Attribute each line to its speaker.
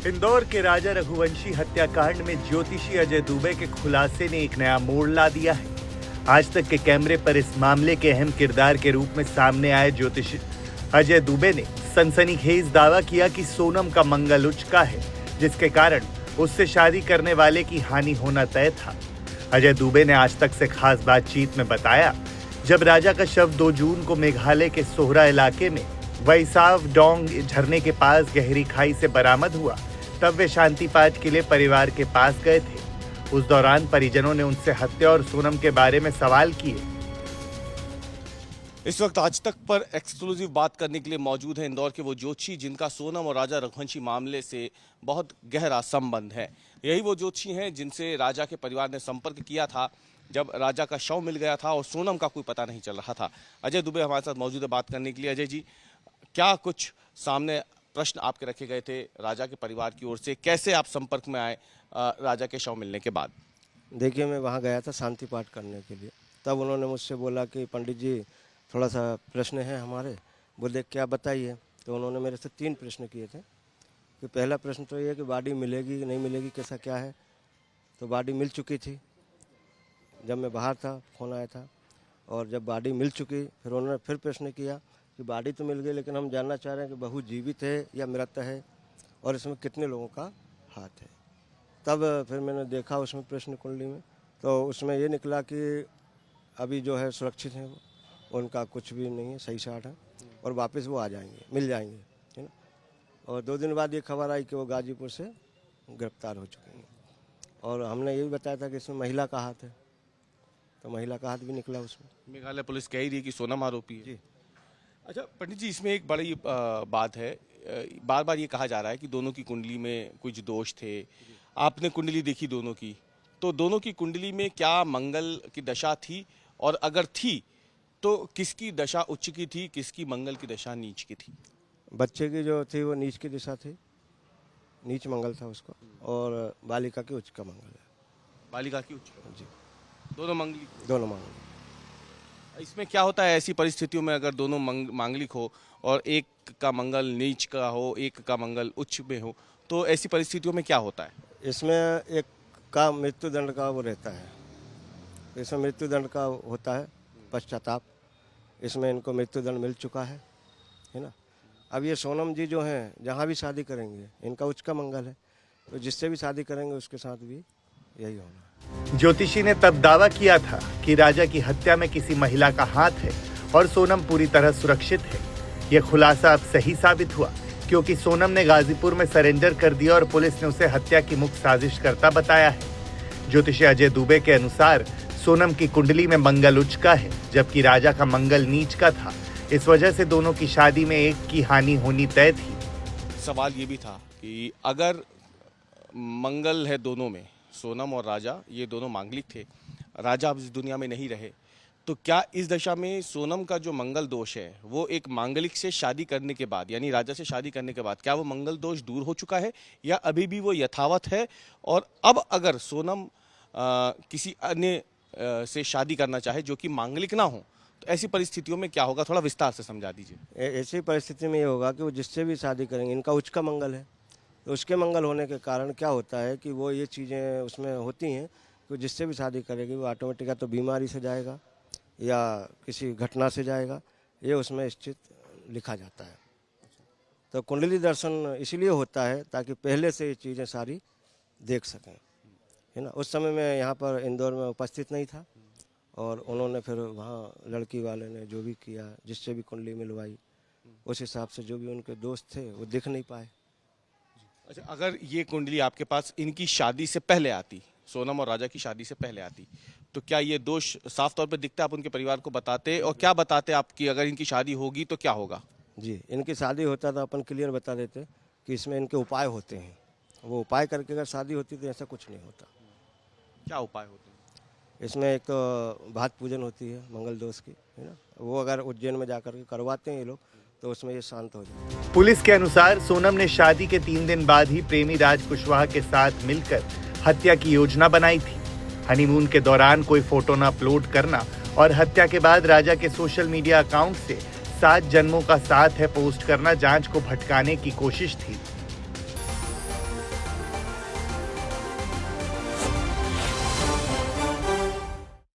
Speaker 1: इंदौर के राजा रघुवंशी हत्याकांड में ज्योतिषी अजय दुबे के खुलासे ने एक नया मोड़ ला दिया है। आज तक के कैमरे पर इस मामले के अहम किरदार के रूप में सामने आए ज्योतिषी अजय दुबे ने सनसनीखेज दावा किया कि सोनम का मंगल उच्च का है, जिसके कारण उससे शादी करने वाले की हानि होना तय था। अजय दुबे ने आज तक से खास बातचीत में बताया, जब राजा का शव 2 जून को मेघालय के सोहरा इलाके में वैसाव डोंग झरने के पास गहरी खाई से बरामद हुआ, तब वे शांति पाठ के लिए परिवार के पास गए थे। उस दौरान परिजनों ने उनसे हत्या और सोनम के बारे में सवाल किए।
Speaker 2: इस वक्त आज तक पर एक्सक्लूसिव बात करने के लिए मौजूद है इंदौर के वो ज्योतिषी जिनका सोनम और राजा रघुवंशी मामले से बहुत गहरा संबंध है। यही वो ज्योतिषी हैं जिनसे राजा के परिवार ने संपर्क किया था जब राजा का शव मिल गया था और सोनम का कोई पता नहीं चल रहा था। अजय दुबे हमारे साथ मौजूद है बात करने के लिए। अजय जी, क्या कुछ सामने प्रश्न आपके रखे गए थे राजा के परिवार की ओर से, कैसे आप संपर्क में आए राजा के शव मिलने के बाद?
Speaker 3: देखिए, मैं वहाँ गया था शांति पाठ करने के लिए। तब उन्होंने मुझसे बोला कि पंडित जी थोड़ा सा प्रश्न है हमारे। बोले क्या बताइए। तो उन्होंने मेरे से 3 प्रश्न किए थे कि पहला प्रश्न तो ये कि बॉडी मिलेगी नहीं मिलेगी, कैसा क्या है। तो बॉडी मिल चुकी थी जब मैं बाहर था, फ़ोन आया था। और जब बॉडी मिल चुकी फिर उन्होंने फिर प्रश्न किया कि बॉडी तो मिल गई, लेकिन हम जानना चाह रहे हैं कि बहू जीवित है या मृत है और इसमें कितने लोगों का हाथ है। तब फिर मैंने देखा उसमें प्रश्न कुंडली में, तो उसमें ये निकला कि अभी जो है सुरक्षित है, वो उनका कुछ भी नहीं है, सही साठ है और वापस वो आ जाएंगे, मिल जाएंगे, है ना। और 2 दिन बाद ये खबर आई कि वो गाजीपुर से गिरफ्तार हो चुके हैं। और हमने यही बताया था कि इसमें महिला का हाथ है, तो महिला का हाथ भी निकला उसमें।
Speaker 2: मेघालय पुलिस कह रही है कि सोनम आरोपी है।
Speaker 3: जी।
Speaker 2: अच्छा पंडित जी, इसमें एक बड़ी बात है, बार बार ये कहा जा रहा है कि दोनों की कुंडली में कुछ दोष थे। आपने कुंडली देखी दोनों की, तो दोनों की कुंडली में क्या मंगल की दशा थी, और अगर थी तो किसकी दशा उच्च की थी, किसकी मंगल की दशा नीच की थी?
Speaker 3: बच्चे की जो थी वो नीच की दिशा थी, नीच मंगल था उसका, और बालिका की उच्च का मंगल है।
Speaker 2: बालिका की उच्च?
Speaker 3: जी,
Speaker 2: दोनों मंगली?
Speaker 3: दोनों मंगल।
Speaker 2: इसमें क्या होता है ऐसी परिस्थितियों में, अगर दोनों मांगलिक हो और एक का मंगल नीच का हो, एक का मंगल उच्च में हो, तो ऐसी परिस्थितियों में क्या होता है?
Speaker 3: इसमें एक का मृत्युदंड का वो रहता है, इसमें मृत्युदंड का होता है पश्चाताप। इसमें इनको मृत्युदंड मिल चुका है ना। अब ये सोनम जी जो हैं, जहाँ भी शादी करेंगे इनका उच्च का मंगल है, तो जिससे भी शादी करेंगे उसके साथ भी यही होना है।
Speaker 1: ज्योतिषी ने तब दावा किया था कि राजा की हत्या में किसी महिला का हाथ है और सोनम पूरी तरह सुरक्षित है। यह खुलासा अब सही साबित हुआ, क्योंकि सोनम ने गाजीपुर में सरेंडर कर दिया और पुलिस ने उसे हत्या की मुख्य साजिश करता बताया है। ज्योतिषी अजय दुबे के अनुसार सोनम की कुंडली में मंगल उच्च का है, जबकि राजा का मंगल नीच का था। इस वजह से दोनों की शादी में एक की हानि होनी तय थी।
Speaker 2: सवाल ये भी था कि अगर मंगल है दोनों में, सोनम और राजा ये दोनों मांगलिक थे, राजा अब इस दुनिया में नहीं रहे, तो क्या इस दशा में सोनम का जो मंगल दोष है वो एक मांगलिक से शादी करने के बाद, यानी राजा से शादी करने के बाद, क्या वो मंगल दोष दूर हो चुका है या अभी भी वो यथावत है? और अब अगर सोनम किसी अन्य से शादी करना चाहे जो कि मांगलिक ना हो, तो ऐसी परिस्थितियों में क्या होगा? थोड़ा विस्तार से समझा दीजिए।
Speaker 3: ऐसी परिस्थिति में ये होगा कि वो जिससे भी शादी करेंगे, इनका उच्च का मंगल है, तो उसके मंगल होने के कारण क्या होता है कि वो ये चीज़ें उसमें होती हैं कि जिससे भी शादी करेगी वो ऑटोमेटिक या तो बीमारी से जाएगा या किसी घटना से जाएगा, ये उसमें स्थित लिखा जाता है। तो कुंडली दर्शन इसीलिए होता है ताकि पहले से ये चीज़ें सारी देख सकें, है ना। उस समय मैं यहाँ पर इंदौर में उपस्थित नहीं था, और उन्होंने फिर वहाँ लड़की वाले ने जो भी किया, जिससे भी कुंडली मिलवाई, उस हिसाब से जो भी उनके दोस्त थे वो दिख नहीं पाए।
Speaker 2: अच्छा, अगर ये कुंडली आपके पास इनकी शादी से पहले आती, सोनम और राजा की शादी से पहले आती, तो क्या ये दोष साफ तौर पे दिखता? आप उनके परिवार को बताते, और क्या बताते आप कि अगर इनकी शादी होगी तो क्या होगा? जी,
Speaker 3: इनकी शादी होता तो अपन क्लियर बता देते कि इसमें इनके उपाय होते हैं, वो उपाय करके अगर शादी होती तो ऐसा कुछ नहीं होता।
Speaker 2: क्या उपाय होते हैं?
Speaker 3: इसमें एक तो भात पूजन होती है मंगल दोष की, है ना। वो अगर उज्जैन में जाकर के करवाते हैं ये लोग, तो उसमें ये शांत हो जाए।
Speaker 1: पुलिस के अनुसार सोनम ने शादी के 3 दिन बाद ही प्रेमी राज कुशवाहा के साथ मिलकर हत्या की योजना बनाई थी। हनीमून के दौरान कोई फोटो न अपलोड करना और हत्या के बाद राजा के सोशल मीडिया अकाउंट से 7 जन्मों का साथ है पोस्ट करना जांच को भटकाने की कोशिश थी।